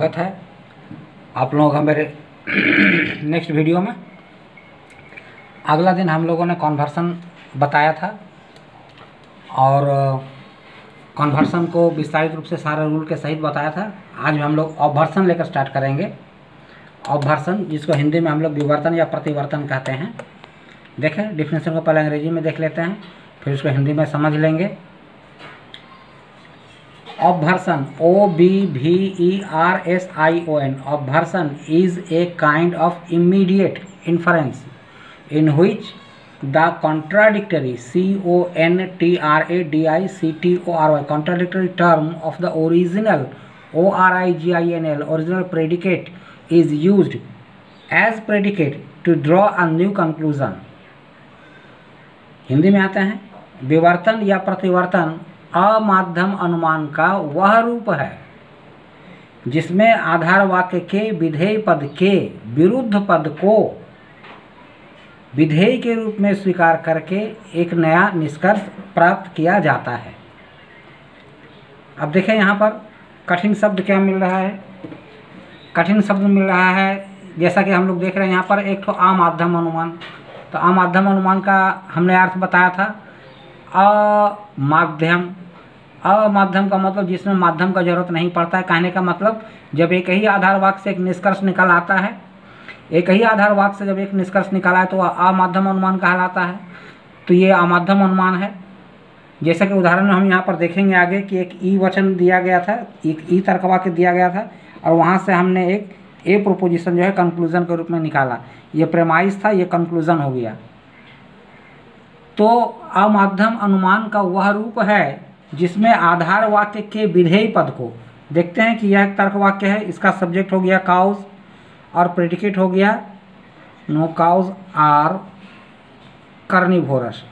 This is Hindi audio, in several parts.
स्वागत है आप लोगों का मेरे नेक्स्ट वीडियो में। अगला दिन हम लोगों ने कन्वर्सन बताया था और कन्वर्सन को विस्तारित रूप से सारे रूल के सहित बताया था। आज हम लोग ऑब्वर्सन लेकर स्टार्ट करेंगे। ऑब्वर्सन जिसको हिंदी में हम लोग विवर्तन या प्रतिवर्तन कहते हैं। देखें डिफिनेशन को पहले अंग्रेजी में देख लेते हैं, फिर उसको हिंदी में समझ लेंगे। Obversion, OBVERSION, obversion is a kind of immediate inference in which the contradictory contradictory term of the original original predicate is used as predicate to draw a new conclusion। Hindi में आते हैं, विवर्तन या प्रतिवर्तन अमाध्यम अनुमान का वह रूप है जिसमें आधार वाक्य के विधेय पद के विरुद्ध पद को विधेय के रूप में स्वीकार करके एक नया निष्कर्ष प्राप्त किया जाता है। अब देखें यहाँ पर कठिन शब्द क्या मिल रहा है। कठिन शब्द मिल रहा है जैसा कि हम लोग देख रहे हैं यहाँ पर एक तो अमाध्यम अनुमान। तो अमाध्यम अनुमान का हमने अर्थ बताया था अमाध्यम। अमाध्यम का मतलब जिसमें माध्यम का जरूरत नहीं पड़ता है। कहने का मतलब जब एक ही आधार वाक्य से एक निष्कर्ष निकल आता है, एक ही आधार वाक्य से जब एक निष्कर्ष निकाला है तो वह अमाध्यम अनुमान कहलाता है। तो ये अमाध्यम अनुमान है। जैसा कि उदाहरण में हम यहाँ पर देखेंगे आगे कि एक ई वचन दिया गया था, एक ई तर्क वाक्य दिया गया था और वहाँ से हमने एक ए प्रोपोजिशन जो है कंक्लूजन के रूप में निकाला। ये प्रेमाइस था, ये कंक्लूजन हो गया। तो अमाध्यम अनुमान का वह रूप है जिसमें आधार वाक्य के विधेय पद को, देखते हैं कि यह एक तर्क वाक्य है, इसका सब्जेक्ट हो गया काउज और प्रेडिकेट हो गया no cows are carnivorous.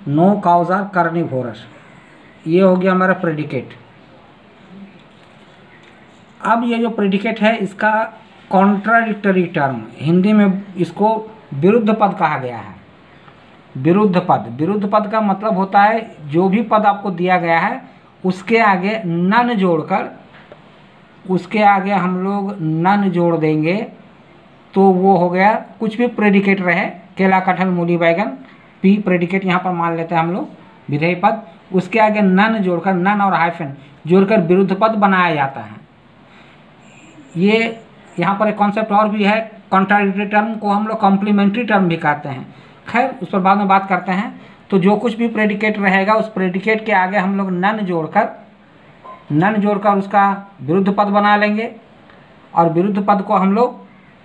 No cows are carnivorous, ये हो गया हमारा प्रेडिकेट। अब ये जो प्रेडिकेट है इसका कॉन्ट्राडिक्टरी टर्म, हिंदी में इसको विरुद्ध पद कहा गया है। विरुद्ध पद, विरुद्ध पद का मतलब होता है जो भी पद आपको दिया गया है उसके आगे नन जोड़कर, उसके आगे हम लोग नन जोड़ देंगे तो वो हो गया कुछ भी प्रेडिकेट रहे, केला कटहल मूली बैगन, पी प्रेडिकेट यहाँ पर मान लेते हैं हम लोग विधेय पद, उसके आगे नन जोड़कर, नन और हाइफन जोड़कर विरुद्ध पद बनाया जाता है। ये यहाँ पर एक कॉन्सेप्ट और भी है, कॉन्ट्राडिक्टरी टर्म को हम लोग कॉम्प्लीमेंट्री टर्म भी कहते हैं। खैर उस पर बाद में बात करते हैं। तो जो कुछ भी प्रेडिकेट रहेगा उस प्रेडिकेट के आगे हम लोग नन जोड़कर उसका विरुद्ध पद बना लेंगे और विरुद्ध पद को हम लोग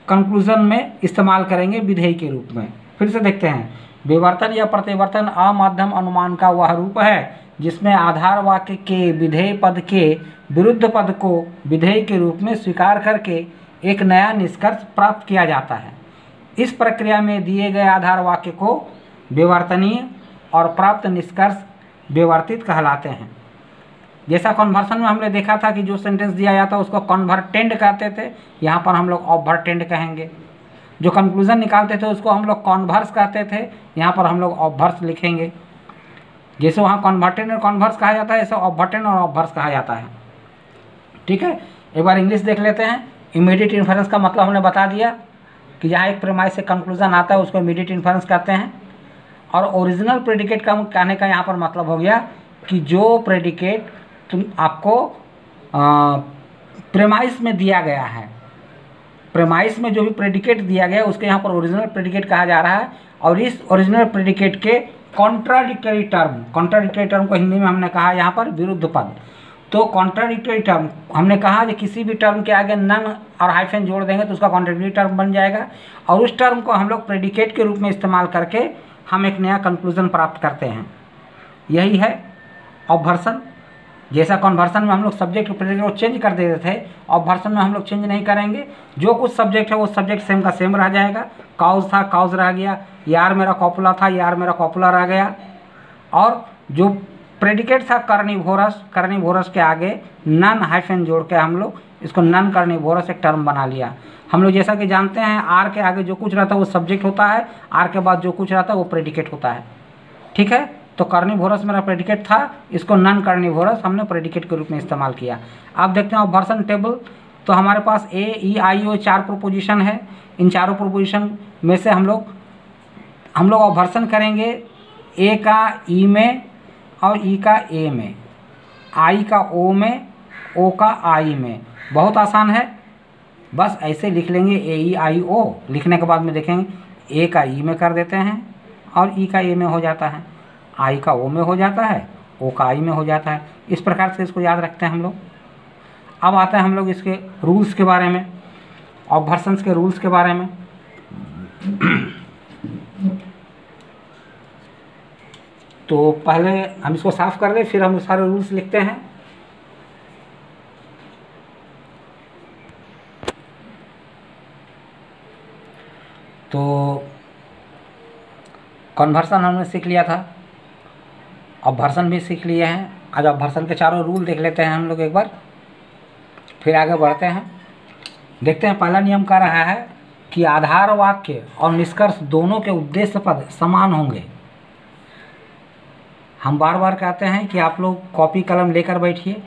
कंक्लूजन में इस्तेमाल करेंगे विधेय के रूप में। फिर से देखते हैं, विवर्तन या प्रतिवर्तन अमाध्यम अनुमान का वह रूप है जिसमें आधार वाक्य के विधेय पद के विरुद्ध पद को विधेय के रूप में स्वीकार करके एक नया निष्कर्ष प्राप्त किया जाता है। इस प्रक्रिया में दिए गए आधार वाक्य को विवर्तनीय और प्राप्त निष्कर्ष विवर्तित कहलाते हैं। जैसा कन्वर्सन में हमने देखा था कि जो सेंटेंस दिया जाता है उसको कन्वर्टेंड कहते थे, यहाँ पर हम लोग ऑब्वर्टेंड कहेंगे। जो कंक्लूजन निकालते थे उसको हम लोग कॉन्वर्स कहते थे, यहाँ पर हम लोग ऑब्वर्स लिखेंगे। जैसे वहाँ कन्वर्टेंड और कॉन्वर्स कहा जाता है, ऐसे ऑब्वर्टेंड और ऑब्वर्स कहा जाता है। ठीक है, एक बार इंग्लिश देख लेते हैं। इमीडिएट इन्फरेंस का मतलब हमने बता दिया कि जहाँ एक प्रेमाइस से कंक्लूजन आता है उसको इमीडिएट इन्फरेंस कहते हैं। और ओरिजिनल प्रेडिकेट का कहने का यहाँ पर मतलब हो गया कि जो प्रेडिकेट तुम आपको प्रेमाइस में दिया गया है, प्रेमाइस में जो भी प्रेडिकेट दिया गया है उसके यहाँ पर ओरिजिनल प्रेडिकेट कहा जा रहा है। और इस ओरिजिनल प्रेडिकेट के कॉन्ट्राडिक्टरी टर्म को हिंदी में हमने कहा यहाँ पर विरुद्ध पद। तो कॉन्ट्राडिक्टरी टर्म हमने कहा कि किसी भी टर्म के आगे नन और हाइफन जोड़ देंगे तो उसका कॉन्ट्राडिक्टरी टर्म बन जाएगा और उस टर्म को हम लोग प्रेडिकेट के रूप में इस्तेमाल करके हम एक नया कंक्लूजन प्राप्त करते हैं। यही है ऑब्वर्सन। जैसा कन्वर्सन में हम लोग सब्जेक्ट प्रेडिकेट को चेंज कर देते थे, ऑब्वर्सन में हम लोग चेंज नहीं करेंगे। जो कुछ सब्जेक्ट है वो सब्जेक्ट सेम का सेम रह जाएगा। काउज था काउज रह गया, यार मेरा कॉपुला था यार मेरा कॉपुला रह गया। और जो प्रेडिकेट था कार्निवोरस के आगे नन हाइफन जोड़ के हम लोग इसको नन कार्निवोरस एक टर्म बना लिया। हम लोग जैसा कि जानते हैं आर के आगे जो कुछ रहता है वो सब्जेक्ट होता है, आर के बाद जो कुछ रहता है वो प्रेडिकेट होता है। ठीक है, तो कार्निवोरस मेरा प्रेडिकेट था, इसको नॉन कार्निवोरस हमने प्रेडिकेट के रूप में इस्तेमाल किया। आप देखते हैं ऑब्वर्सन टेबल, तो हमारे पास ए ई आई ओ 4 प्रोपोजिशन है। इन चारों प्रोपोजिशन में से हम लोग ऑब्जर्वेशन करेंगे ए का ई में और ई का ए में, आई का ओ में, ओ का आई में। बहुत आसान है, बस ऐसे लिख लेंगे ए ई आई ओ। लिखने के बाद में देखेंगे ए का ई में कर देते हैं और ई का ए में हो जाता है, आई का ओ में हो जाता है, ओ का आई में हो जाता है। इस प्रकार से इसको याद रखते हैं हम लोग। अब आते हैं हम लोग इसके रूल्स के बारे में, ऑब्जर्वेशंस के रूल्स के बारे में। तो पहले हम इसको साफ कर लें, फिर हम सारे रूल्स लिखते हैं। तो कन्वर्सन हमने सीख लिया था, ऑब्जर्वेशन भी सीख लिए हैं। आज ऑब्जर्वेशन के चारों रूल देख लेते हैं हम लोग एक बार, फिर आगे बढ़ते हैं। देखते हैं पहला नियम कह रहा है कि आधार वाक्य और निष्कर्ष दोनों के उद्देश्य पद समान होंगे। हम बार बार कहते हैं कि आप लोग कॉपी कलम लेकर बैठिए,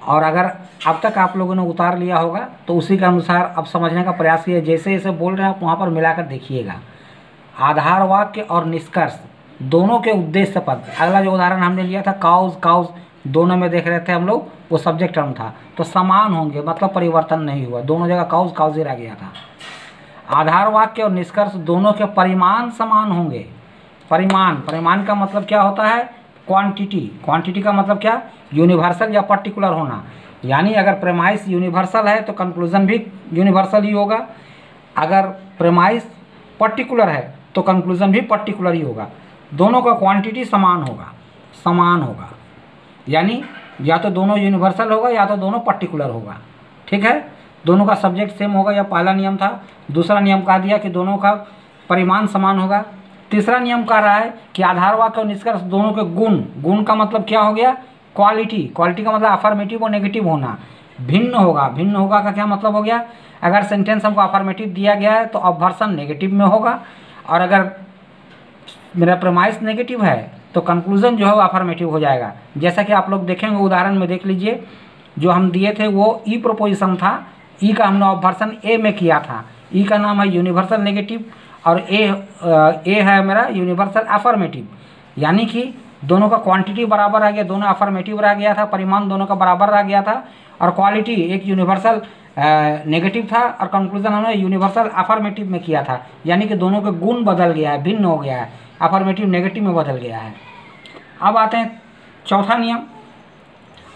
और अगर अब तक आप लोगों ने उतार लिया होगा तो उसी के अनुसार अब समझने का प्रयास कीजिए। जैसे जैसे बोल रहे हैं आप वहाँ पर मिलाकर देखिएगा। आधार वाक्य और निष्कर्ष दोनों के उद्देश्य पद, अगला जो उदाहरण हमने लिया था काउज काउज, दोनों में देख रहे थे हम लोग, वो सब्जेक्ट टर्म था, तो समान होंगे, मतलब परिवर्तन नहीं हुआ, दोनों जगह काउज काउज ही रह गया था। आधार वाक्य और निष्कर्ष दोनों के परिमाण समान होंगे। परिमाण का मतलब क्या होता है? क्वांटिटी का मतलब क्या? यूनिवर्सल या पर्टिकुलर होना। यानी अगर प्रेमाइस यूनिवर्सल है तो कंक्लूजन भी यूनिवर्सल ही होगा, अगर प्रेमाइस पर्टिकुलर है तो कंक्लूजन भी पर्टिकुलर ही होगा। दोनों का क्वांटिटी समान होगा, यानी या तो दोनों यूनिवर्सल होगा या तो दोनों पर्टिकुलर होगा। ठीक है, दोनों का सब्जेक्ट सेम होगा, यह पहला नियम था। दूसरा नियम कह दिया कि दोनों का परिमाण समान होगा। तीसरा नियम कह रहा है कि आधार वाक्य और निष्कर्ष दोनों के गुण का मतलब क्या हो गया? क्वालिटी का मतलब अफर्मेटिव और नेगेटिव होना। भिन्न होगा का क्या मतलब हो गया? अगर सेंटेंस हमको अफर्मेटिव दिया गया है तो ऑब्जर्वेशन नेगेटिव में होगा, और अगर मेरा प्रेमाइस नेगेटिव है तो कंक्लूजन जो है वो अफर्मेटिव हो जाएगा। जैसा कि आप लोग देखेंगे उदाहरण में, देख लीजिए, जो हम दिए थे वो ई प्रोपोजिशन था। ई का हमने ऑब्जर्वेशन ए में किया था। ई का नाम है यूनिवर्सल नेगेटिव और ए है मेरा यूनिवर्सल अफर्मेटिव, यानी कि दोनों का क्वांटिटी बराबर आ गया, दोनों अफर्मेटिव रह गया था, परिमाण दोनों का बराबर रह गया था, और क्वालिटी एक यूनिवर्सल नेगेटिव था और कंक्लूजन हमने यूनिवर्सल अफर्मेटिव में किया था, यानी कि दोनों के गुण बदल गया है, भिन्न हो गया है, अफर्मेटिव नेगेटिव में बदल गया है। अब आते हैं चौथा नियम,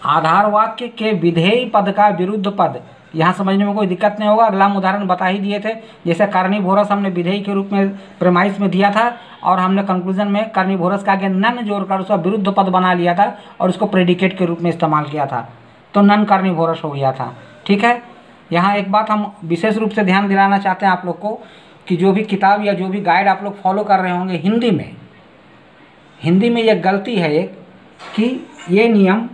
आधार वाक्य के विधेय पद का विरुद्ध पद। यहाँ समझने में कोई दिक्कत नहीं होगा, अगला हम उदाहरण बता ही दिए थे। जैसे कार्निवोरस हमने विधेय के रूप में प्रेमाइस में दिया था, और हमने कंक्लूजन में कार्निवोरस का आगे नन जोड़कर उसका विरुद्ध पद बना लिया था और उसको प्रेडिकेट के रूप में इस्तेमाल किया था, तो नन कार्निवोरस हो गया था। ठीक है, यहाँ एक बात हम विशेष रूप से ध्यान दिलाना चाहते हैं आप लोग को, कि जो भी किताब या जो भी गाइड आप लोग फॉलो कर रहे होंगे हिंदी में यह गलती है एक, कि ये नियम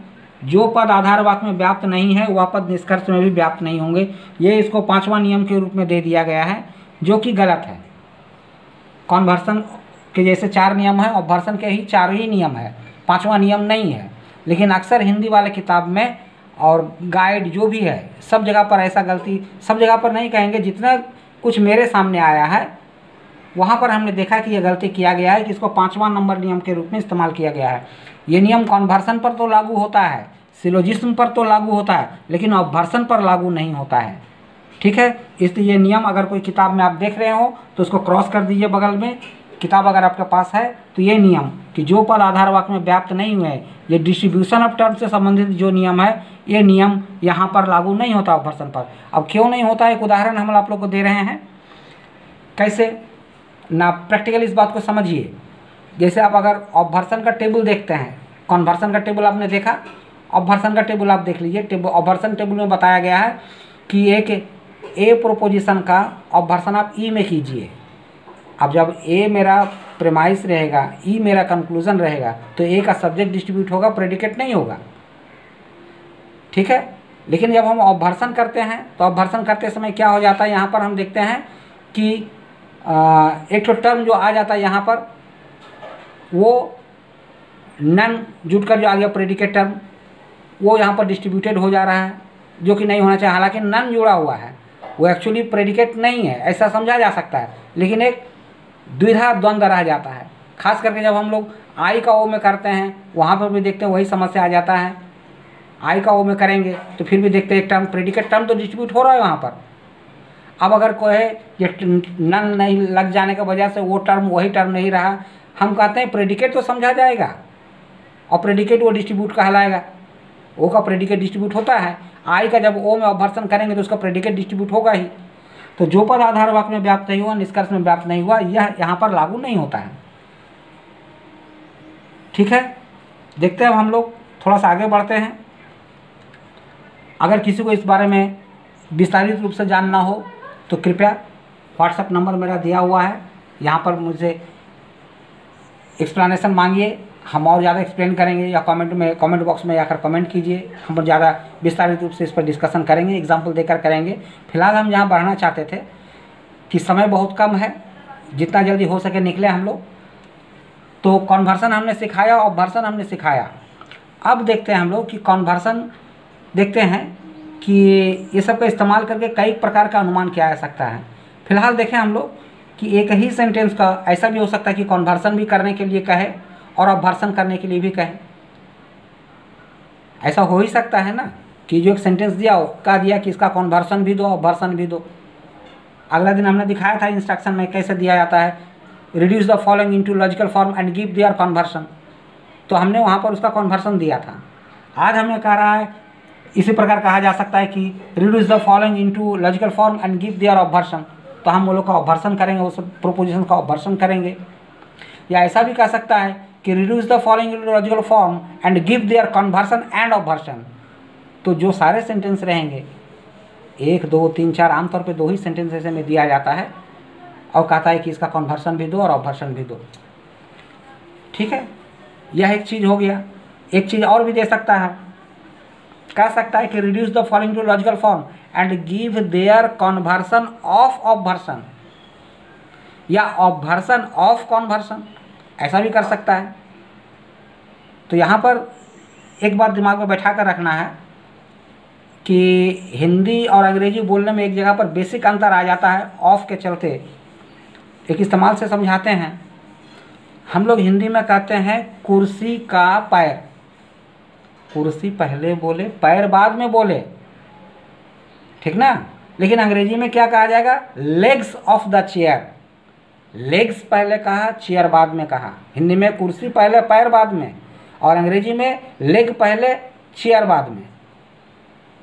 जो पद आधार वाक्य में व्याप्त नहीं है वह पद निष्कर्ष में भी व्याप्त नहीं होंगे। ये इसको 5वां नियम के रूप में दे दिया गया है, जो कि गलत है। कन्वर्सन के जैसे 4 नियम है, ऑब्जर्वेशन के ही 4 ही नियम है, 5वां नियम नहीं है। लेकिन अक्सर हिंदी वाले किताब में और गाइड जो भी है, सब जगह पर ऐसा गलती, सब जगह पर नहीं कहेंगे, जितना कुछ मेरे सामने आया है वहाँ पर हमने देखा कि यह गलती किया गया है, कि इसको 5वां नंबर नियम के रूप में इस्तेमाल किया गया है। ये नियम कन्वर्सन पर तो लागू होता है, सिलोजिज्म पर तो लागू होता है, लेकिन ऑब्जर्वेशन पर लागू नहीं होता है। ठीक है, इसलिए ये नियम अगर कोई किताब में आप देख रहे हो तो उसको क्रॉस कर दीजिए बगल में, किताब अगर आपके पास है तो ये नियम कि जो पद आधार वाक्य में व्याप्त नहीं हुए, ये डिस्ट्रीब्यूशन ऑफ टर्म से संबंधित जो नियम है, ये नियम यहाँ पर लागू नहीं होता ऑब्जर्वेशन पर। अब क्यों नहीं होता, एक उदाहरण हम आप लोग को दे रहे हैं, कैसे ना प्रैक्टिकल इस बात को समझिए। जैसे आप अगर ऑब्जर्वेशन का टेबल देखते हैं, कन्वर्सन का टेबल आपने देखा, ऑब्जर्वेशन का टेबल आप देख लीजिए। ऑब्जर्वेशन टेबल में बताया गया है कि एक ए प्रोपोजिशन का ऑब्जर्वेशन आप ई में कीजिए। अब जब ए मेरा प्रेमाइस रहेगा, ई मेरा कंक्लूजन रहेगा, तो ए का सब्जेक्ट डिस्ट्रीब्यूट होगा, प्रेडिकेट नहीं होगा। ठीक है, लेकिन जब हम ऑब्जर्वेशन करते हैं तो ऑब्जर्वेशन करते समय क्या हो जाता है, यहाँ पर हम देखते हैं कि एक तो टर्म जो आ जाता है यहाँ पर, वो नन जुटकर जो आ गया प्रेडिकेट टर्म, वो यहाँ पर डिस्ट्रीब्यूटेड हो जा रहा है। जो कि नहीं होना चाहिए, हालांकि नन जुड़ा हुआ है, वो एक्चुअली प्रेडिकेट नहीं है, ऐसा समझा जा सकता है, लेकिन एक द्विधा द्वंद्व रह जाता है। खास करके जब हम लोग आई का ओ में करते हैं, वहाँ पर भी देखते हैं वही समस्या आ जाता है। आई का ओ में करेंगे तो फिर भी देखते हैं एक टर्म, प्रेडिकेट टर्म तो डिस्ट्रीब्यूट हो रहा है वहाँ पर। अब अगर कोई ये नन नहीं लग जाने की वजह से वो टर्म वही टर्म नहीं रहा, हम कहते हैं प्रेडिकेट तो समझा जाएगा और प्रेडिकेट वो डिस्ट्रीब्यूट कहलाएगा। ओ का प्रेडिकेट डिस्ट्रीब्यूट होता है, आई का जब ओ में अपभ्रसन करेंगे तो उसका प्रेडिकेट डिस्ट्रीब्यूट होगा ही। तो जो पद आधार वाक्य में व्याप्त नहीं हुआ, निष्कर्ष में व्याप्त नहीं हुआ, यह यहाँ पर लागू नहीं होता है। ठीक है, देखते हैं अब हम लोग थोड़ा सा आगे बढ़ते हैं। अगर किसी को इस बारे में विस्तारित रूप से जानना हो तो कृपया व्हाट्सएप नंबर मेरा दिया हुआ है, यहाँ पर मुझे एक्सप्लेनेशन मांगिए, हम और ज़्यादा एक्सप्लेन करेंगे, या कमेंट बॉक्स में आकर कमेंट कीजिए, हम ज़्यादा विस्तारित रूप से इस पर डिस्कशन करेंगे, एग्जाम्पल देकर करेंगे। फिलहाल हम यहाँ बढ़ना चाहते थे कि समय बहुत कम है, जितना जल्दी हो सके निकले हम लोग। तो कन्वर्सन हमने सिखाया, ऑब्वर्सन हमने सिखाया। अब देखते हैं हम लोग कि कन्वर्सन देखते हैं कि ये सब का इस्तेमाल करके कई प्रकार का अनुमान किया जा सकता है। फिलहाल देखें हम लोग कि एक ही सेंटेंस का ऐसा भी हो सकता है कि कन्वर्सन भी करने के लिए कहे और ऑब्वर्सन करने के लिए भी कहे। ऐसा हो ही सकता है ना कि जो एक सेंटेंस दिया हो, कह दिया कि इसका कन्वर्सन भी दो, ऑब्वर्सन भी दो। अगला दिन हमने दिखाया था इंस्ट्रक्शन में कैसे दिया जाता है, reduce the following into logical form and give their conversion, तो हमने वहाँ पर उसका कन्वर्सन दिया था। आज हमें कह रहा है इसी प्रकार कहा जा सकता है कि reduce the following into logical form and give their obversion, तो हम वो लोग का ऑब्वर्सन करेंगे, उस प्रोपोजिशन का ऑब्वर्सन करेंगे। या ऐसा भी कह सकता है कि reduce the following into logical form and give their conversion and obversion, तो जो सारे सेंटेंस रहेंगे 1 2 3 4, आमतौर पे 2 ही सेंटेंस ऐसे में दिया जाता है और कहता है कि इसका कन्वर्सन भी दो और ऑब्वर्सन भी दो। ठीक है, यह एक चीज़ हो गया। एक चीज़ और भी दे सकता है, कह सकता है कि reduce the following to logical form and give their conversion of obversion, या ऑब्वर्सन ऑफ कन्वर्सन, ऐसा भी कर सकता है। तो यहाँ पर एक बात दिमाग में बैठा कर रखना है कि हिंदी और अंग्रेजी बोलने में एक जगह पर बेसिक अंतर आ जाता है। ऑफ के चलते एक इस्तेमाल से समझाते हैं। हम लोग हिंदी में कहते हैं कुर्सी का पैर, कुर्सी पहले बोले, पैर बाद में बोले, ठीक ना। लेकिन अंग्रेजी में क्या कहा जाएगा, legs of the chair, legs पहले कहा, चेयर बाद में कहा। हिंदी में कुर्सी पहले पैर बाद में, और अंग्रेजी में लेग पहले चेयर बाद में।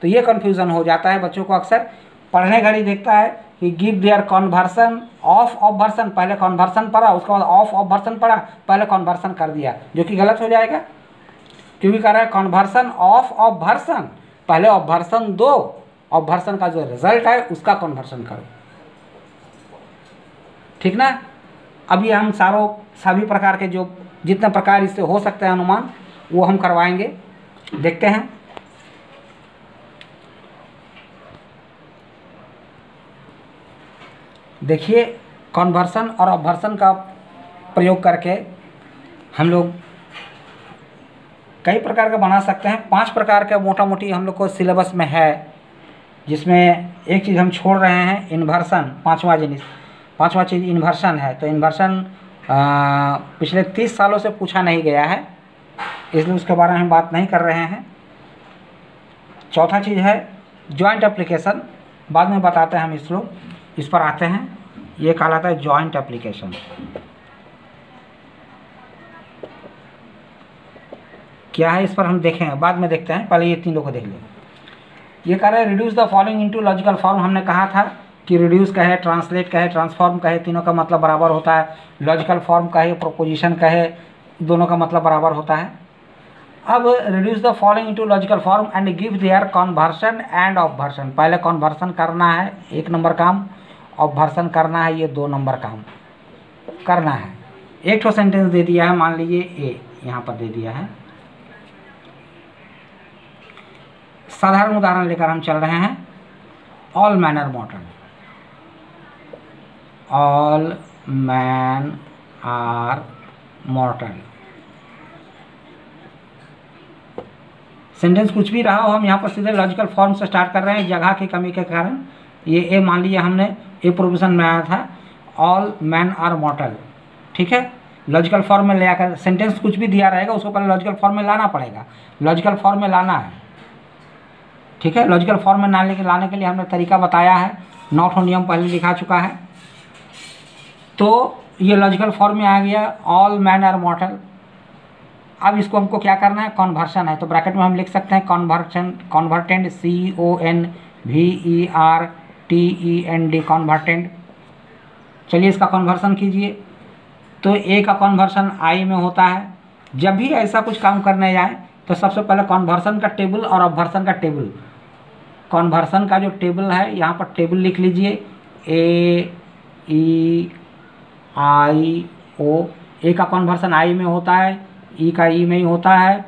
तो ये कन्फ्यूज़न हो जाता है बच्चों को अक्सर। पढ़ने घड़ी देखता है कि गिव देयर कन्वर्सन ऑफ ऑब्वर्सन, पहले कन्वर्सन पढ़ा उसके बाद ऑफ ऑब्वर्सन पढ़ा, पहले कन्वर्सन कर दिया, जो कि गलत हो जाएगा। क्योंकि कह रहा है कन्वर्सन ऑफ ऑब्वर्सन, पहले ऑब्वर्सन दो, ऑब्वर्सन का जो रिजल्ट है उसका कन्वर्सन करो, ठीक ना। अभी हम सभी प्रकार के जो जितने प्रकार इससे हो सकते हैं अनुमान, वो हम करवाएंगे। देखते हैं। देखिए, कन्वर्सन और ऑब्वर्सन का प्रयोग करके हम लोग कई प्रकार का बना सकते हैं। 5 प्रकार का मोटा मोटी हम लोग को सिलेबस में है, जिसमें एक चीज़ हम छोड़ रहे हैं, इन्वर्सन। पाँचवा चीज़ इन्वर्सन है। तो इन्वर्सन पिछले 30 सालों से पूछा नहीं गया है, इसलिए उसके बारे में हम बात नहीं कर रहे हैं। चौथा चीज़ है जॉइंट एप्लीकेशन, बाद में बताते हैं हम इस पर आते हैं। ये कहलाता है जॉइंट एप्लीकेशन। क्या है इस पर हम देखेंगे, बाद में देखते हैं, पहले ये तीनों को देख लें। ये कह रहा है reduce the following into logical form. हमने कहा था कि रिड्यूस कहे, ट्रांसलेट कहे, ट्रांसफॉर्म कहे, तीनों का मतलब बराबर होता है। लॉजिकल फॉर्म कहे, प्रोपोजिशन कहे, दोनों का मतलब बराबर होता है। अब reduce the following into logical form and give their conversion and obversion, पहले कन्वर्सन करना है 1 नंबर काम, ऑब्वर्सन करना है ये 2 नंबर काम करना है। एक ठो सेंटेंस दे दिया है, मान लीजिए ए यहाँ पर दे दिया है। साधारण उदाहरण लेकर हम चल रहे हैं। All man are modern, all man are modern. Sentence कुछ भी रहा हो, हम यहाँ पर सीधे लॉजिकल फॉर्म से स्टार्ट कर रहे हैं जगह की कमी के कारण। ये ए मान लीजिए हमने ए प्रोविजन में आया था ऑल मैन आर मॉर्टल, ठीक है। लॉजिकल फॉर्म में ले आकर सेंटेंस कुछ भी दिया रहेगा उसको पहले लॉजिकल फॉर्म में लाना पड़ेगा, लॉजिकल फॉर्म में लाना है, ठीक है। लॉजिकल फॉर्म में लाने के लिए हमने तरीका बताया है, नॉट हो नियम पहले लिखा चुका है। तो ये लॉजिकल फॉर्म में आ गया ऑल मैन आर मॉर्टल। अब इसको हमको क्या करना है, कन्वर्शन है, तो ब्रैकेट में हम लिख सकते हैं कन्वर्टेंड CONVERTEND कन्वर्टेंड। चलिए इसका कन्वर्सन कीजिए। तो ए का कन्वर्सन आई में होता है। जब भी ऐसा कुछ काम करने जाए तो सबसे पहले कन्वर्सन का टेबल और अपवर्सन का टेबल, कन्वर्सन का जो टेबल है यहाँ पर टेबल लिख लीजिए AEIO। ए का कन्वर्सन आई में होता है, ई का ई में ही होता है,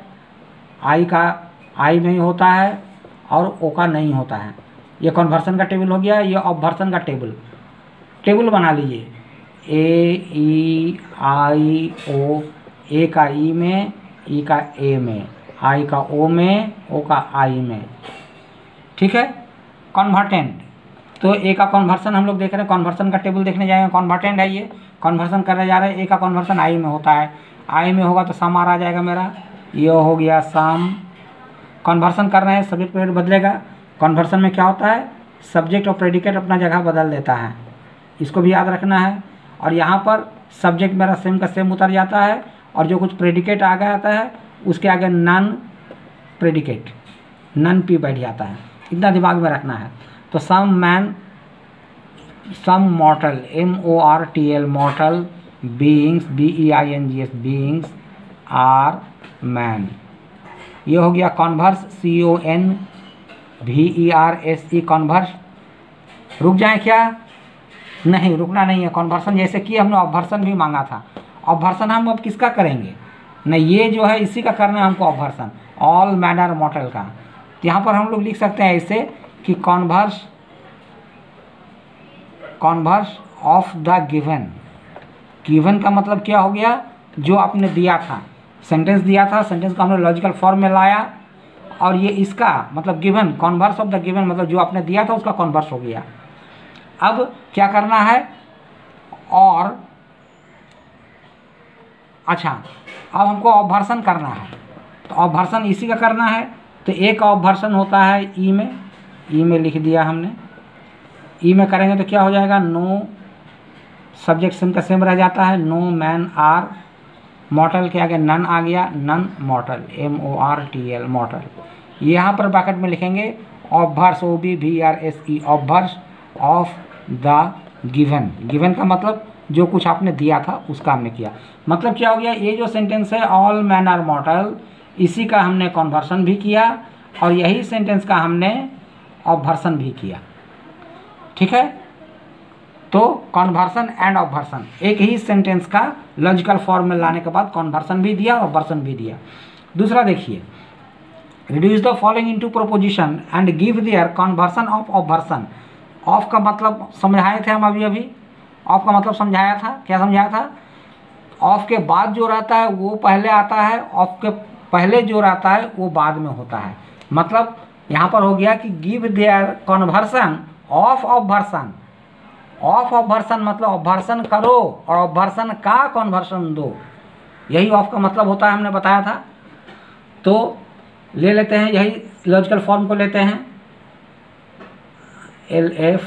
आई का आई में ही होता है और ओ का नहीं होता है। ये कन्वर्सन का टेबल हो गया। ये अपवर्सन का टेबल बना लीजिए AEIO। ए का ई में, ई का ए में, आई का ओ में, ओ का आई में, ठीक है। कन्वर्टेंड, तो ए का कन्वर्सन हम लोग देख रहे हैं, कन्वर्सन का टेबल देखने जाएंगे, कन्वर्टेंड है ये, कन्वर्सन करने जा रहे हैं। ए का कन्वर्सन आई में होता है, आई में होगा तो सम आ जाएगा मेरा, ये हो गया सम। कन्वर्सन कर रहे हैं, सब्जेक्ट प्रेडिकेट बदलेगा। कन्वर्सन में क्या होता है, सब्जेक्ट और प्रेडिकेट अपना जगह बदल देता है, इसको भी याद रखना है। और यहाँ पर सब्जेक्ट मेरा सेम का सेम उतर जाता है और जो कुछ प्रेडिकेट आ गया आता है उसके आगे नन प्रेडिकेट, नन पी बैठ जाता है, इतना दिमाग में रखना है। तो some man, some mortal MORTL mortal beings BEINGS beings are man. ये हो गया कॉन्वर्स CONVERSE कॉन्वर्स। रुक जाए क्या, नहीं रुकना नहीं है। कन्वर्सन जैसे कि हमने अपवर्सन भी मांगा था, अपवर्सन हम अब किसका करेंगे, नहीं ये जो है इसी का करना है हमको अपवर्सन, ऑल मैनर मॉर्टल का। तो यहाँ पर हम लोग लिख सकते हैं ऐसे कि कॉन्वर्स ऑफ द गिवन का मतलब क्या हो गया, जो आपने दिया था, सेंटेंस दिया था, सेंटेंस को हमने लॉजिकल फॉर्म में लाया और ये इसका मतलब given, converse of the given मतलब जो आपने दिया था उसका कॉन्वर्स हो गया। अब क्या करना है, और अच्छा अब हमको अपवर्सन करना है, तो अपवर्सन इसी का करना है। तो एक अपवर्सन होता है ई में लिख दिया हमने, ई में करेंगे तो क्या हो जाएगा, नो सब्जेक्ट सेम का सेम रह जाता है, नो मैन आर मॉर्टल के आगे नन आ गया, नन मॉर्टल MORTL मॉर्टल। यहाँ पर ब्रैकेट में लिखेंगे अपवर्स OBVRSE अपवर्स ऑफ द गिवन का मतलब जो कुछ आपने दिया था उसका हमने किया। मतलब क्या हो गया, ये जो सेंटेंस है ऑल मैन आर मॉर्टल, इसी का हमने कन्वर्सन भी किया और यही सेंटेंस का हमने अपवर्सन भी किया, ठीक है। तो कन्वर्सन एंड अपवर्सन एक ही सेंटेंस का लॉजिकल फॉर्म में लाने के बाद कन्वर्सन भी दिया और अपवर्सन भी दिया। दूसरा देखिए, reduce the following into proposition and give their conversion of obversion. Of का मतलब समझाए थे हम अभी ऑफ का मतलब समझाया था, क्या समझाया था, ऑफ के बाद जो रहता है वो पहले आता है, ऑफ के पहले जो रहता है वो बाद में होता है। मतलब यहाँ पर हो गया कि give their conversion of obversion. Of obversion मतलब अपवर्सन करो और अपवर्सन का कन्वर्सन दो, यही ऑफ का मतलब होता है, हमने बताया था। तो ले लेते हैं, यही लॉजिकल फॉर्म को लेते हैं, LF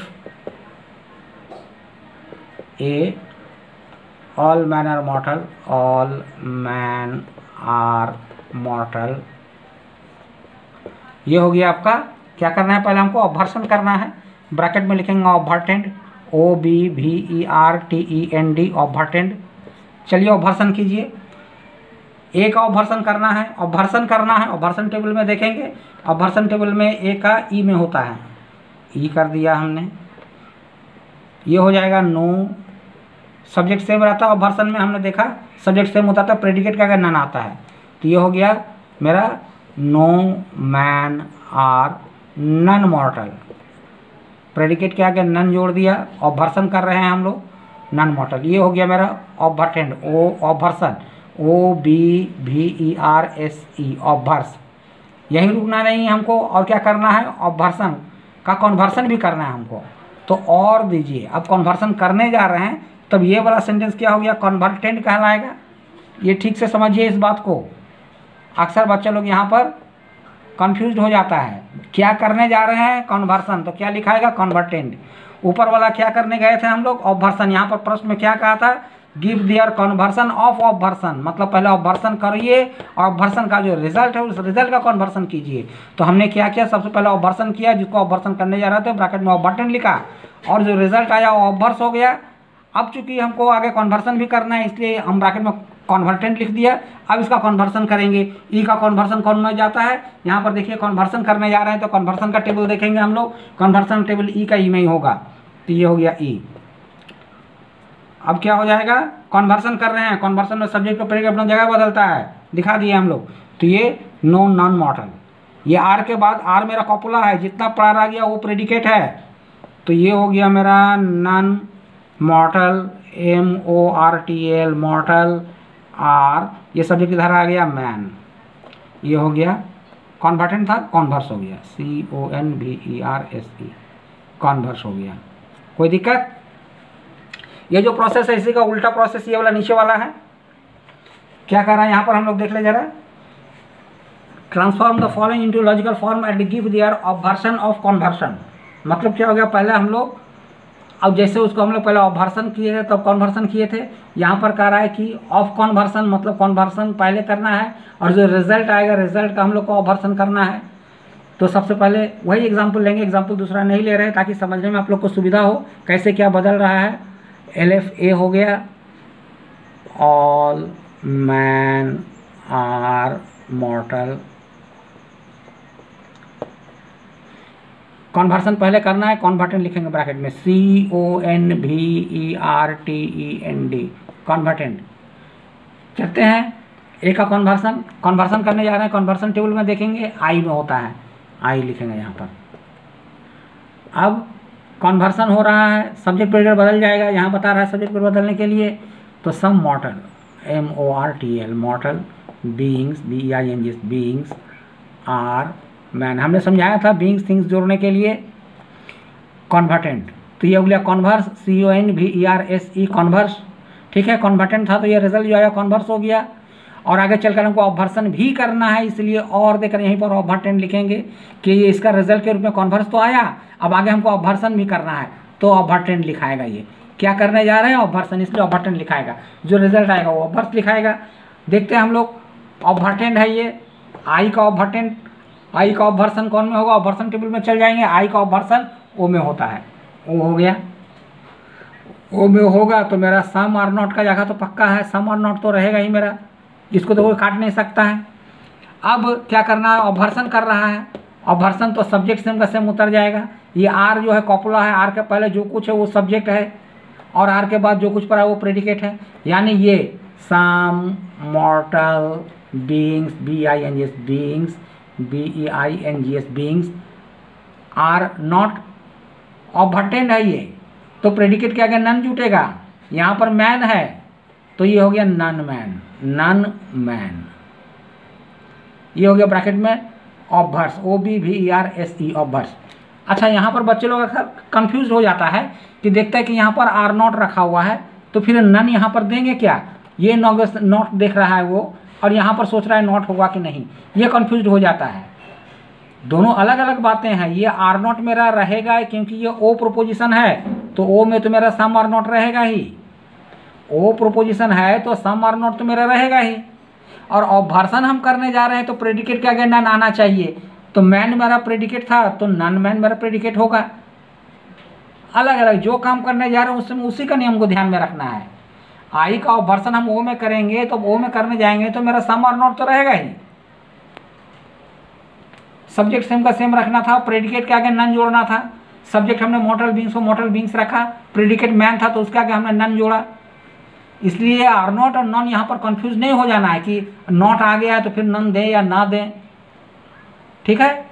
A all man are mortal, all man are mortal. ये हो गया आपका। क्या करना है, पहले हमको अपवर्सन करना है, ब्रैकेट में लिखेंगे अपवर्टेंड OBVERTEND अपवर्टेंड। चलिए अपवर्सन कीजिए, ए का अपवर्सन करना है, अपवर्सन टेबल में देखेंगे, अपवर्सन टेबल में ए का ई में होता है, ई कर दिया हमने, ये हो जाएगा नो। सब्जेक्ट सेम रहता है अपवर्सन में, हमने देखा सब्जेक्ट सेम होता था, प्रेडिकेट का अगर नन आता है, तो ये हो गया मेरा no man are none mortal. Predicate के आगे नन जोड़ दिया, अपवर्सन कर रहे हैं हम लोग, नन मॉर्टल। ये हो गया मेरा अपवर्टेंड, अपवर्सन OBVERSE अपवर्स। यही रुकना नहीं है हमको, और क्या करना है, ऑब्वर्सन का कन्वर्सन भी करना है हमको। तो और दीजिए, अब कन्वर्सन करने जा रहे हैं, तब ये वाला सेंटेंस क्या हो गया, कन्वर्टेंट कहलाएगा। ये ठीक से समझिए इस बात को। अक्सर बच्चे लोग यहाँ पर कंफ्यूज हो जाता है, क्या करने जा रहे हैं, कन्वर्सन, तो क्या लिखाएगा, कन्वर्टेंट। ऊपर वाला क्या करने गए थे हम लोग, ऑब्वर्सन। यहाँ पर प्रश्न में क्या कहा था, गिव देयर कन्वर्सन ऑफ ऑब्वर्सन, मतलब पहले ऑब्वर्सन करिए, ऑब्वर्सन का जो रिजल्ट है उस रिजल्ट का कन्वर्सन कीजिए। तो हमने क्या किया, सबसे पहले ऑब्वर्सन किया, जिसको ऑब्वर्सन करने जा रहे थे ब्रैकेट में ऑब्वर्टेंट लिखा, और जो रिजल्ट आया वो ऑब्वर्स हो गया। अब चूंकि हमको आगे कन्वर्सन भी करना है, इसलिए हम ब्रैकेट में कन्वर्टेंट लिख दिया। अब इसका कन्वर्सन करेंगे, ई का कन्वर्सन कौन में जाता है, यहाँ पर देखिए कन्वर्सन करने जा रहे हैं तो कन्वर्सन का टेबल देखेंगे हम लोग, कन्वर्सन टेबल ई का ई में ही होगा, तो ये हो गया ई। अब क्या हो जाएगा, कन्वर्सन कर रहे हैं, कन्वर्सन में सब्जेक्ट को प्रेडिकेट अपना जगह बदलता है, दिखा दिए हम लोग। तो ये नो नॉन मॉडल, ये आर के बाद आर मेरा कॉपुला है, जितना प्रार आ गया वो प्रेडिकेट है, तो ये हो गया मेरा non mortal, MORTL mortal, are, ये सब्जेक्ट इधर आ गया मैन, ये हो गया कन्वर्टेंट था, कॉन्वर्स हो गया, CONVERSE, कॉन्वर्स हो गया। कोई दिक्कत, ये जो प्रोसेस है इसी का उल्टा प्रोसेस ये वाला नीचे वाला है। क्या कर रहा है यहाँ पर हम लोग देख ले जरा, transform the following into logical form and give their obversion of conversion. मतलब क्या हो गया, पहले हम लोग, अब जैसे उसको हम लोग पहले ऑब्वर्सन किए थे तब कन्वर्सन किए थे, यहाँ पर कह रहा है कि ऑफ कन्वर्सन, मतलब कन्वर्सन पहले करना है, और जो रिजल्ट आएगा रिजल्ट का हम लोग को ऑब्वर्सन करना है। तो सबसे पहले वही एग्जाम्पल लेंगे, एग्जाम्पल दूसरा नहीं ले रहे हैं, ताकि समझने में आप लोग को सुविधा हो कैसे क्या बदल रहा है। LFA हो गया, all man are mortal, conversion पहले करना है, कन्वर्टेंट लिखेंगे ब्रैकेट में, CONVERTEND, कन्वर्टेंट। चलते हैं ए का कन्वर्सन, कन्वर्सन करने जा रहे हैं, कन्वर्सन टेबल में देखेंगे आई में होता है, आई लिखेंगे यहाँ पर। अब कन्वर्सन हो रहा है, सब्जेक्ट प्रेडिकेट बदल जाएगा, यहाँ बता रहा है सब्जेक्ट प्रेडिकेट बदलने के लिए, तो some mortal, MORTL mortal, beings, BEINGS beings, are man, हमने समझाया था बीइंग्स थिंग्स जोड़ने के लिए कन्वर्टेंट। तो ये हो गया कन्वर्स, CONVERSE कन्वर्स, ठीक है, कन्वर्टेंट था तो ये रिजल्ट जो आया कन्वर्स हो गया। और आगे चलकर हमको ऑब्वर्सन भी करना है, इसलिए और देकर यहीं पर ऑब्वर्टेंट लिखेंगे कि ये इसका रिजल्ट के रूप में कन्वर्स तो आया, अब आगे हमको ऑब्वर्सन भी करना है, तो ऑब्वर्टेंट लिखाएगा। ये क्या करने जा रहे हैं, ऑब्वर्सन, इसलिए ऑब्वर्टेंट लिखाएगा, जो रिजल्ट आएगा वो ऑब्वर्स लिखाएगा। देखते हैं हम लोग, ऑब्वर्टेंट है ये, आई का ऑब्वर्टेंट, आई का ऑब्वर्सन कौन में होगा, ऑब्वर्सन टेबल में चल जाएंगे, आई का ऑब्वर्सन ओ में होता है, ओ हो गया, ओ में होगा तो मेरा सम आर नॉट का जगह तो पक्का है, सम आर नॉट तो रहेगा ही मेरा, इसको तो कोई काट नहीं सकता है। अब क्या करना है, ऑब्वर्सन कर रहा है, ऑब्वर्सन तो सब्जेक्ट सेम का सेम उतर जाएगा, ये आर जो है कॉपुला है, आर के पहले जो कुछ है वो सब्जेक्ट है, और आर के बाद जो कुछ पड़ा है वो प्रेडिकेट है, यानी ये some mortal beings, BEINGS beings, BEINGS beings are not obvertent है ये, तो प्रेडिकेट के आगे नन जुटेगा, यहाँ पर मैन है तो ये हो गया नन मैन, नन मैन, ये हो गया ब्रैकेट में ऑब्वर्स, OBVERSE ऑब्वर्स। अच्छा, यहाँ पर बच्चे लोग अक्सर कंफ्यूज हो जाता है कि देखता है कि यहाँ पर आर नॉट रखा हुआ है, तो फिर नन यहाँ पर देंगे क्या, ये नॉट देख रहा है वो, और यहाँ पर सोच रहा है नॉट होगा कि नहीं, ये कंफ्यूज हो जाता है। दोनों अलग अलग बातें हैं, ये आर नॉट मेरा रहेगा क्योंकि ये ओ प्रोपोजिशन है, तो ओ में तो मेरा सम आर नॉट रहेगा ही, ओ प्रोपोजिशन है तो सम आर नॉट तो मेरा रहेगा ही। और ऑब्वर्सन हम करने जा रहे हैं तो प्रेडिकेट के आगे नन आना चाहिए, तो मैन मेरा प्रेडिकेट था तो नन मैन मेरा प्रेडिकेट होगा। अलग अलग जो काम करने जा रहे हैं उसमें उसी का नियम को ध्यान में रखना है। आई का ऑब्वर्सन हम ओ में करेंगे तो ओ में करने जाएंगे तो मेरा सम और नॉट तो रहेगा ही, सब्जेक्ट सेम का सेम रखना था, प्रेडिकेट के आगे नन जोड़ना था, सब्जेक्ट हमने मॉर्टल बीइंग्स को मॉर्टल बीइंग्स रखा, प्रेडिकेट मैन था तो उसके आगे हमने नन जोड़ा। इसलिए आर नॉट और नॉन यहाँ पर कंफ्यूज नहीं हो जाना है कि नॉट आ गया है तो फिर नन दें या ना दें, ठीक है।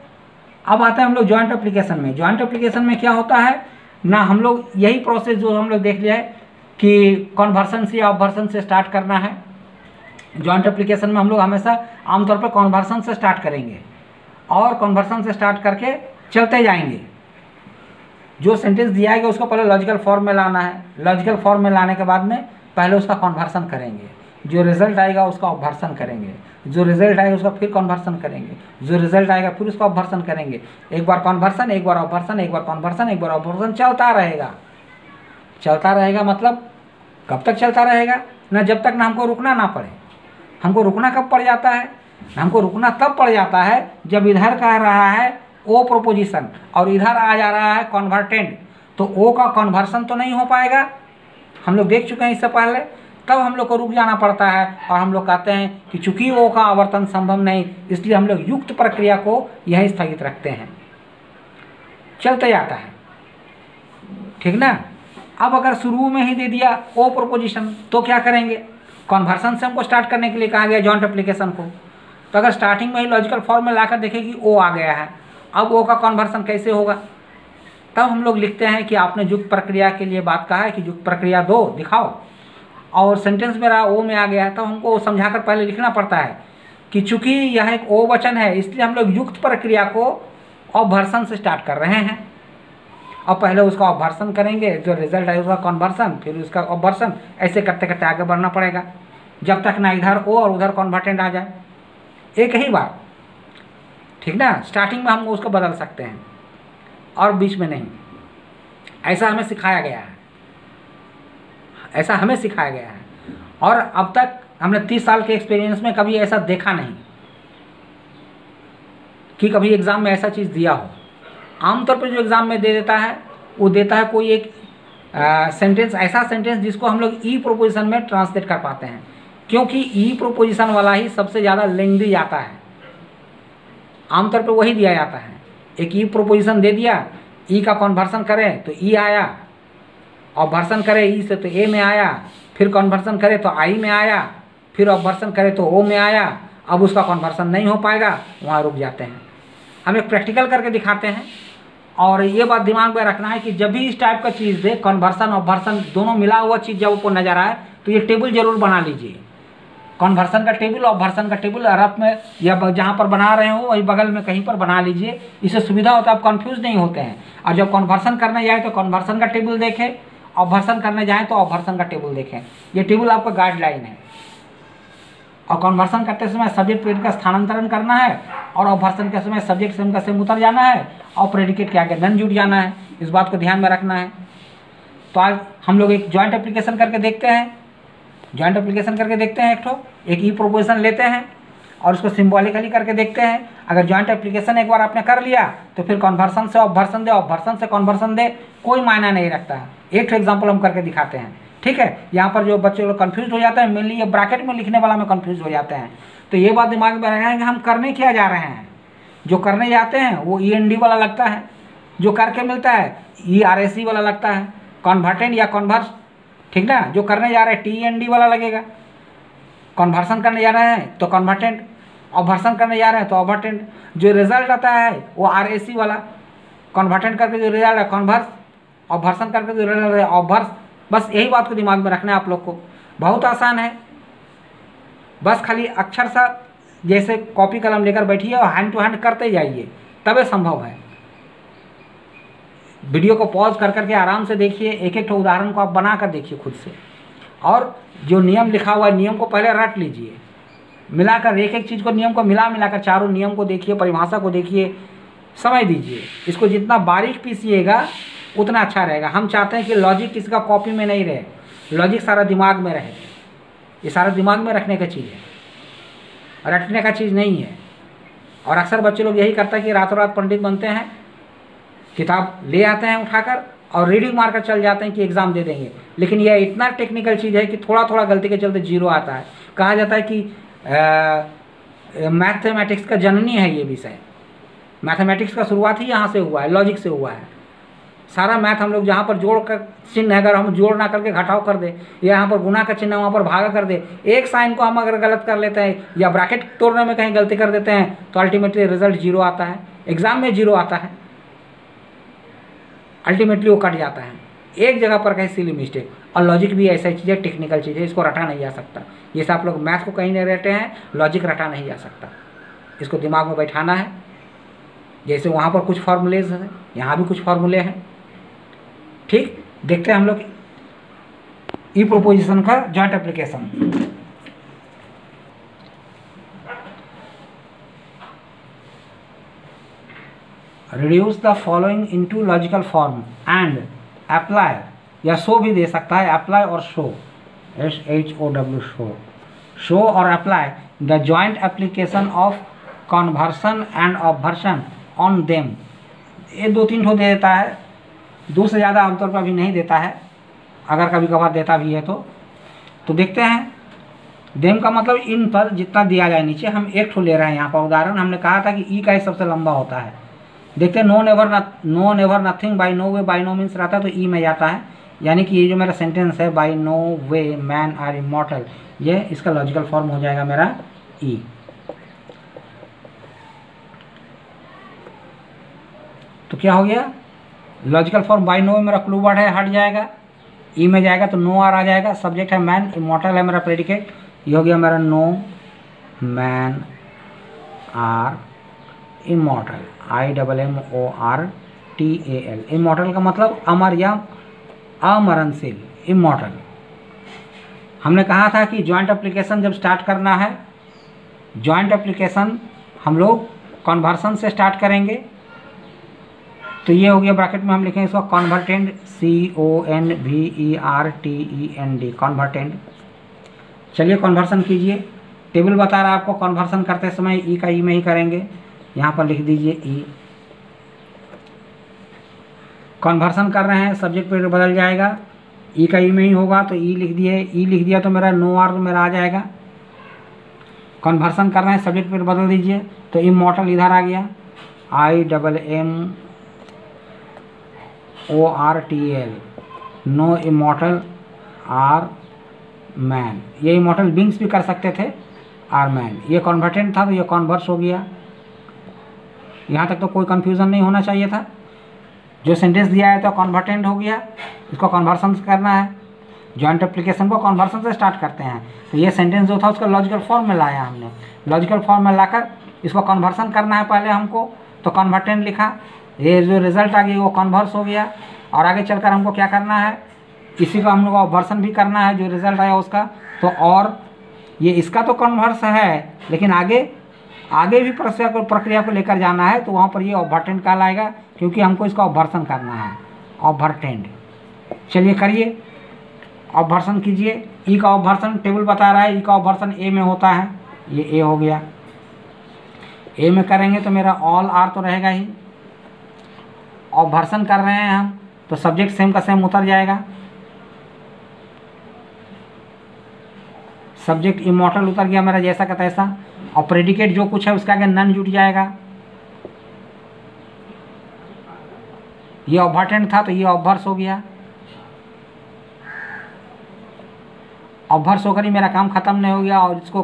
अब आते हैं हम लोग जॉइंट एप्लीकेशन में। जॉइंट एप्लीकेशन में क्या होता है ना, हम लोग यही प्रोसेस जो हम लोग देख लिया है कि कन्वर्सन से या ऑब्वर्सन से स्टार्ट करना है। जॉइंट एप्लीकेशन में हम लोग हमेशा आमतौर पर कन्वर्सन से स्टार्ट करेंगे, और कन्वर्सन से स्टार्ट करके चलते जाएंगे। जो सेंटेंस दिया है उसको पहले लॉजिकल फॉर्म में लाना है, लॉजिकल फॉर्म में लाने के बाद में पहले उसका कन्वर्सन करेंगे, जो रिजल्ट आएगा उसका ऑब्वर्सन करेंगे, जो रिजल्ट आएगा उसका फिर कन्वर्सन करेंगे, जो रिजल्ट आएगा फिर उसका ऑब्वर्सन करेंगे। एक बार कन्वर्सन, एक बार ऑब्वर्सन, एक बार कन्वर्सन, एक बार ऑब्वर्सन, चलता रहेगा। चलता रहेगा मतलब कब तक चलता रहेगा ना, जब तक ना हमको रुकना ना पड़े। हमको रुकना कब पड़ जाता है, हमको रुकना तब पड़ जाता है जब इधर कह रहा है ओ प्रोपोजिशन और इधर आ जा रहा है कन्वर्टेंट, तो ओ का कन्वर्सन तो नहीं हो पाएगा, हम लोग देख चुके हैं इससे पहले। तब हम लोग को रुक जाना पड़ता है और हम लोग कहते हैं कि चूंकि ओ का आवर्तन संभव नहीं, इसलिए हम लोग युक्त प्रक्रिया को यहीं स्थगित रखते हैं, चलते जाता है। ठीक ना। अब अगर शुरू में ही दे दिया ओ प्रोपोजिशन तो क्या करेंगे, कन्वर्सन से हमको स्टार्ट करने के लिए कहा गया जॉइंट एप्लीकेशन को। तो अगर स्टार्टिंग में ही लॉजिकल फॉर्म में लाकर देखें कि ओ आ गया है, अब ओ का कन्वर्सन कैसे होगा, तब हम लोग लिखते हैं कि आपने युक्त प्रक्रिया के लिए बात कहा है कि युक्त प्रक्रिया दो दिखाओ, और सेंटेंस मेरा ओ में आ गया है, तो हमको समझाकर पहले लिखना पड़ता है कि चूंकि यह एक ओ वचन है इसलिए हम लोग युक्त प्रक्रिया को ऑब्वर्सन से स्टार्ट कर रहे हैं। और पहले उसका ऑब्वर्सन करेंगे, जो रिजल्ट है उसका कन्वर्सन, फिर उसका ऑब्वर्सन, ऐसे करते करते आगे बढ़ना पड़ेगा जब तक ना इधर ओ और उधर कन्वर्टेंट आ जाए एक ही बार। ठीक ना। स्टार्टिंग में हम उसको बदल सकते हैं और बीच में नहीं। ऐसा हमें सिखाया गया है, ऐसा हमें सिखाया गया है, और अब तक हमने 30 साल के एक्सपीरियंस में कभी ऐसा देखा नहीं कि कभी एग्ज़ाम में ऐसा चीज़ दिया हो। आमतौर पर जो एग्ज़ाम में दे देता है वो देता है कोई एक सेंटेंस, ऐसा सेंटेंस जिसको हम लोग ई प्रोपोजिशन में ट्रांसलेट कर पाते हैं, क्योंकि ई प्रोपोजिशन वाला ही सबसे ज़्यादा लेंथी जाता है। आमतौर पर वही दिया जाता है। एक ई प्रोपोजिशन दे दिया, ई का कन्वर्सन करें तो ई आया, ऑब्वर्सन करे ई से तो ए में आया, फिर कन्वर्सन करे तो आई में आया, फिर ऑब्वर्सन करे तो ओ में आया। अब उसका कन्वर्सन नहीं हो पाएगा, वहाँ रुक जाते हैं। हम एक प्रैक्टिकल करके दिखाते हैं, और ये बात दिमाग में रखना है कि जब भी इस टाइप का चीज़ दे, कन्वर्सन ऑब्वर्सन दोनों मिला हुआ चीज़ जब आपको नजर आए तो ये टेबल जरूर बना लीजिए। कन्वर्सन का टेबल, ऑब्वर्सन का टेबल रफ में या जहाँ पर बना रहे हो वही बगल में कहीं पर बना लीजिए, इससे सुविधा होता है, आप कन्फ्यूज नहीं होते हैं। और जब कन्वर्सन करने जाए तो कन्वर्सन का टेबल देखें, ऑब्वर्सन करने जाएँ तो ऑब्वर्सन का टेबल देखें। ये टेबल आपका गाइडलाइन है। और कन्वर्सन करते समय सब्जेक्ट प्रेडिकेट का स्थानांतरण करना है, और ऑब्वर्सन के समय सब्जेक्ट सेम का सेम उतर जाना है और प्रेडिकेट के आगे नन जुड़ जाना है। इस बात को ध्यान में रखना है। तो आज हम लोग एक जॉइंट एप्लीकेशन करके देखते हैं। जॉइंट एप्लीकेशन करके देखते हैं। एक ई प्रोपोजिशन लेते हैं और उसको सिम्बॉलिकली करके देखते हैं। अगर जॉइंट एप्लीकेशन एक बार आपने कर लिया तो फिर कन्वर्सन से ऑब्वर्सन दे, ऑब्वर्सन से कन्वर्सन दे, कोई मायना नहीं रखता है। एक एग्जाम्पल हम करके दिखाते हैं। ठीक है। यहाँ पर जो बच्चे लोग कन्फ्यूज हो जाते हैं, मेनली ये ब्रैकेट में लिखने वाला में कन्फ्यूज हो जाते हैं। तो ये बात दिमाग में रखना है कि हम करने क्या जा रहे हैं। जो करने जाते हैं वो END वाला लगता है, जो करके मिलता है ERAC वाला लगता है, कन्वर्टेंट या कन्वर्स। ठीक ना। जो करने जा रहे हैं TEND वाला लगेगा। कन्वर्सन करने जा रहे हैं तो कन्वर्टेंट, ऑब्वर्सन करने जा रहे हैं तो ऑब्वर्टेंट। जो रिजल्ट आता है वो RAC वाला, कन्वर्टेंट करके जो रिजल्ट है कन्वर्स, ऑब्वर्सन करके जो रिजल्ट है ऑब्वर्स। बस यही बात को दिमाग में रखना है आप लोग को। बहुत आसान है, बस खाली अक्षर सा जैसे कॉपी कलम लेकर बैठिए और हैंड टू हैंड करते जाइए, तबे संभव है। वीडियो को पॉज कर करके आराम से देखिए, एक एक उदाहरण को आप बना कर देखिए खुद से, और जो नियम लिखा हुआ है नियम को पहले रट लीजिए, मिलाकर एक एक चीज़ को नियम को मिलाकर चारों नियम को देखिए, परिभाषा को देखिए, समझ दीजिए। इसको जितना बारीक पीसिएगा उतना अच्छा रहेगा। हम चाहते हैं कि लॉजिक किसी का कॉपी में नहीं रहे, लॉजिक सारा दिमाग में रहे। ये सारा दिमाग में रखने का चीज़ है, रटने का चीज़ नहीं है। और अक्सर बच्चे लोग यही करते हैं कि रातों रात पंडित बनते हैं, किताब ले आते हैं उठाकर और रीडिंग मारकर चल जाते हैं कि एग्ज़ाम दे देंगे। लेकिन यह इतना टेक्निकल चीज़ है कि थोड़ा थोड़ा गलती के चलते जीरो आता है। कहा जाता है कि मैथमेटिक्स का जननी है ये विषय। मैथमेटिक्स का शुरुआत ही यहाँ से हुआ है, लॉजिक से हुआ है। सारा मैथ हम लोग जहाँ पर जोड़ का चिन्ह है, अगर हम जोड़ ना करके घटाव कर दे, या यहाँ पर गुना का चिन्ह है वहाँ पर भागा कर दे, एक साइन को हम अगर गलत कर लेते हैं या ब्रैकेट तोड़ने में कहीं गलती कर देते हैं तो अल्टीमेटली रिजल्ट जीरो आता है। एग्जाम में जीरो आता है, अल्टीमेटली वो कट जाता है एक जगह पर कहीं सिली मिस्टेक। और लॉजिक भी ऐसा चीज़ है, टेक्निकल चीज़ है, इसको रटा नहीं जा सकता। जैसे आप लोग मैथ को कहीं नहीं रटे हैं, लॉजिक रटा नहीं जा सकता। इसको दिमाग में बैठाना है जैसे वहाँ पर कुछ फार्मूलेज हैं, यहाँ भी कुछ फार्मूले हैं। ठीक, देखते हैं हम लोग ई प्रोपोजिशन का joint application. Reduce the following into logical form and apply, या शो भी दे सकता है, अप्लाई और शो, SHOW, शो और apply the joint application of conversion and obversion on them. ये 2-3 ठो दे देता है, 2 से ज़्यादा आमतौर पर भी नहीं देता है, अगर कभी कभार देता भी है तो देखते हैं। देम का मतलब इन पर जितना दिया जाए नीचे, हम एक ठो ले रहे हैं यहाँ पर उदाहरण। हमने कहा था कि ई का ही सबसे लंबा होता है। देखते हैं, no never nothing, by no way, by no means रहता है तो ई में जाता है, यानी कि ये जो मेरा सेंटेंस है by no way man are immortal, ये इसका लॉजिकल फॉर्म हो जाएगा मेरा ई। तो क्या हो गया, लॉजिकल फॉर्म बाई नो मेरा क्लू वर्ड है, हट जाएगा, ई में जाएगा तो नो आर आ जाएगा। सब्जेक्ट है मैन, इमॉर्टल है मेरा प्रेडिकेट, ये हो गया मेरा no man are immortal, IMMORTAL। Immortal का मतलब अमर या अमरणशील, इमॉर्टल। हमने कहा था कि जॉइंट एप्लीकेशन जब स्टार्ट करना है, जॉइंट एप्लीकेशन हम लोग कन्वर्सन से स्टार्ट करेंगे। तो ये हो गया, ब्रैकेट में हम लिखेंगे इसको कन्वर्टेंड, CONVERTEND, कन्वर्टेंड। चलिए कन्वर्सन कीजिए। टेबल बता रहा है आपको कन्वर्सन करते समय ई का ई में ही करेंगे, यहाँ पर लिख दीजिए ई। कन्वर्सन कर रहे हैं, सब्जेक्ट पे बदल जाएगा, ई का ई में ही होगा तो ई लिख दिए, ई लिख दिया तो मेरा नो आर मेरा आ जाएगा। कन्वर्सन कर रहे हैं, सब्जेक्ट पे बदल दीजिए तो इमॉर्टल इधर आ गया, IMMORTAL, no immortal are man. ये इमॉर्टल बिंग्स भी कर सकते थे, आर मैन। ये कन्वर्टेंट था तो ये कन्वर्स हो गया। यहाँ तक तो कोई कंफ्यूजन नहीं होना चाहिए था। जो सेंटेंस दिया है तो कन्वर्टेंट हो गया, इसको कन्वर्सन करना है। जॉइंट एप्लीकेशन को कन्वर्सन से स्टार्ट करते हैं, तो ये सेंटेंस जो था उसका लॉजिकल फॉर्म में लाया हमने। लॉजिकल फॉर्म में लाकर इसको कन्वर्सन करना है पहले हमको, तो कन्वर्टेंट लिखा, ये जो रिजल्ट आ गया वो कन्वर्स हो गया। और आगे चलकर हमको क्या करना है, इसी को हम लोग ऑब्वर्सन भी करना है, जो रिजल्ट आया उसका। तो और ये इसका तो कन्वर्स है, लेकिन आगे भी प्रक्रिया को लेकर जाना है, तो वहाँ पर ये ऑब्वर्टेंट कहलाएगा, क्योंकि हमको इसका ऑब्वर्सन करना है, ऑब्वर्टेंट। चलिए करिए, ऑब्वर्सन कीजिए। ई का ऑब्वर्सन टेबल बता रहा है, ई का ऑब्वर्सन ए में होता है, ये ए हो गया। ए में करेंगे तो मेरा ऑल आर तो रहेगा ही। ऑब्वर्सन कर रहे हैं हम तो सब्जेक्ट सेम का सेम उतर जाएगा, सब्जेक्ट इमॉर्टल उतर गया मेरा जैसा का तैसा, और प्रेडिकेट जो कुछ है उसके आगे नन जुट जाएगा। ये ऑब्वर्टेंट था तो ये ऑब्वर्स हो गया। ऑब्वर्स होकर ही मेरा काम खत्म नहीं हो गया, और इसको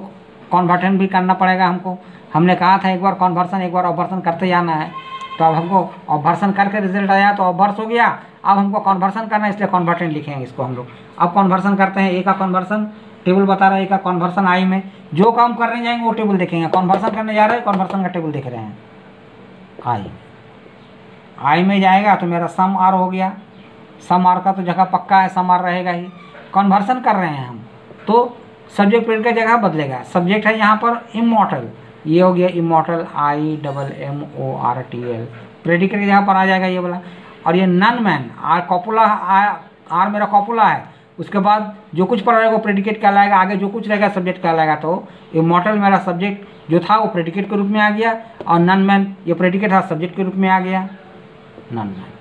कन्वर्टेंट भी करना पड़ेगा हमको। हमने कहा था एक बार कन्वर्सन एक बार ऑब्वर्सन करते जाना है, तो अब हमको ऑब्वर्सन करके रिजल्ट आया तो ऑब्वर्स हो गया। अब हमको कन्वर्सन करना है, इसलिए कन्वर्टेंट लिखेंगे इसको हम लोग। अब कन्वर्सन करते हैं, ए का कन्वर्सन टेबल बता रहा है, ए का कन्वर्सन आई में। जो काम करने जाएंगे वो टेबल देखेंगे। कन्वर्सन करने जा रहे हैं, कन्वर्सन का टेबल देख रहे हैं। आई में जाएगा तो मेरा सम आर हो गया। सम आर का तो जगह पक्का है, सम आर रहेगा ही। कन्वर्सन कर रहे हैं हम तो सब्जेक्ट पेड का जगह बदलेगा। सब्जेक्ट है यहाँ पर इमॉर्टल, ये हो गया इमॉर्टल, IMMORTAL। प्रेडिकेट की जगह पर आ जाएगा ये वाला। और ये नन मैन, आर कॉपुला, आर मेरा कॉपुला है, उसके बाद जो कुछ पर रहेगा वो प्रेडिकेट कहलाएगा, आगे जो कुछ रहेगा सब्जेक्ट कहलाएगा। तो इमॉर्टल मेरा सब्जेक्ट जो था वो प्रेडिकेट के रूप में आ गया, और नन मैन ये प्रेडिकेट था सब्जेक्ट के रूप में आ गया, नन मैन।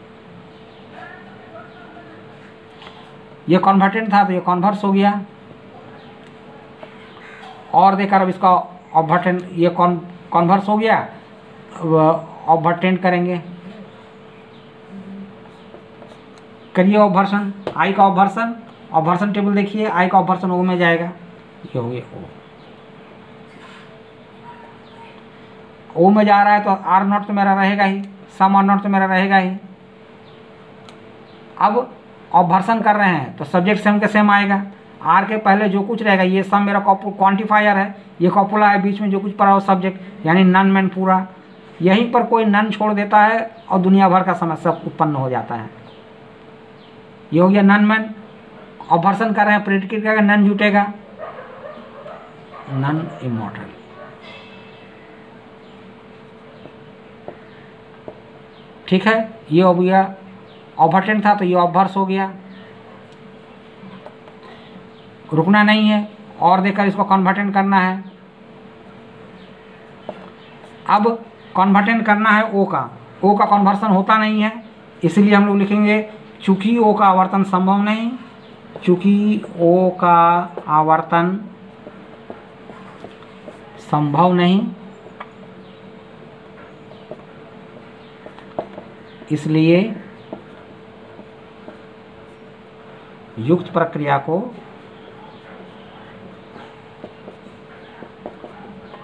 ये कन्वर्टेंट था तो ये कन्वर्स हो गया। और देखकर अब इसका ऑब्वर्टेंट, ये कन्वर्स हो गया, ऑब्वर्टेंट करेंगे। करिए ऑब्वर्सन, आई का ऑब्वर्सन, ऑब्वर्सन टेबल देखिए, आई का ऑब्वर्सन ओ में जाएगा, ये हो गया ओ में जा रहा है तो आर नॉट तो मेरा रहेगा ही, सम आर नॉट तो मेरा रहेगा ही। अब ऑब्वर्सन कर रहे हैं तो सब्जेक्ट सेम के सेम आएगा। आर के पहले जो कुछ रहेगा, ये सम मेरा क्वांटिफायर है, ये कॉपुला है, बीच में जो कुछ पड़ा हो सब्जेक्ट, यानी नन मैन पूरा। यहीं पर कोई नन छोड़ देता है और दुनिया भर का समस्या उत्पन्न हो जाता है। ये हो गया नन मैन। ऑपरेशन कर रहे हैं, प्रेडिकेट करेगा, नन जुटेगा, नन इमॉर्टल। ठीक है, ये हो गया ओवरटेंट था तो ये ऑबवर्स हो गया। रुकना नहीं है और देकर इसको कन्वर्टेंट करना है। अब कन्वर्टेंट करना है ओ का कन्वर्सन होता नहीं है, इसलिए हम लोग लिखेंगे चूंकि ओ का आवर्तन संभव नहीं, चूंकि ओ का आवर्तन संभव नहीं, इसलिए युक्त प्रक्रिया को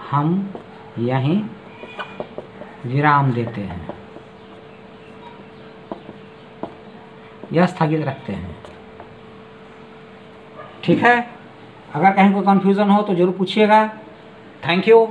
हम यहीं विराम देते हैं या स्थगित रखते हैं। ठीक है, अगर कहीं कोई कन्फ्यूज़न हो तो ज़रूर पूछिएगा। Thank you.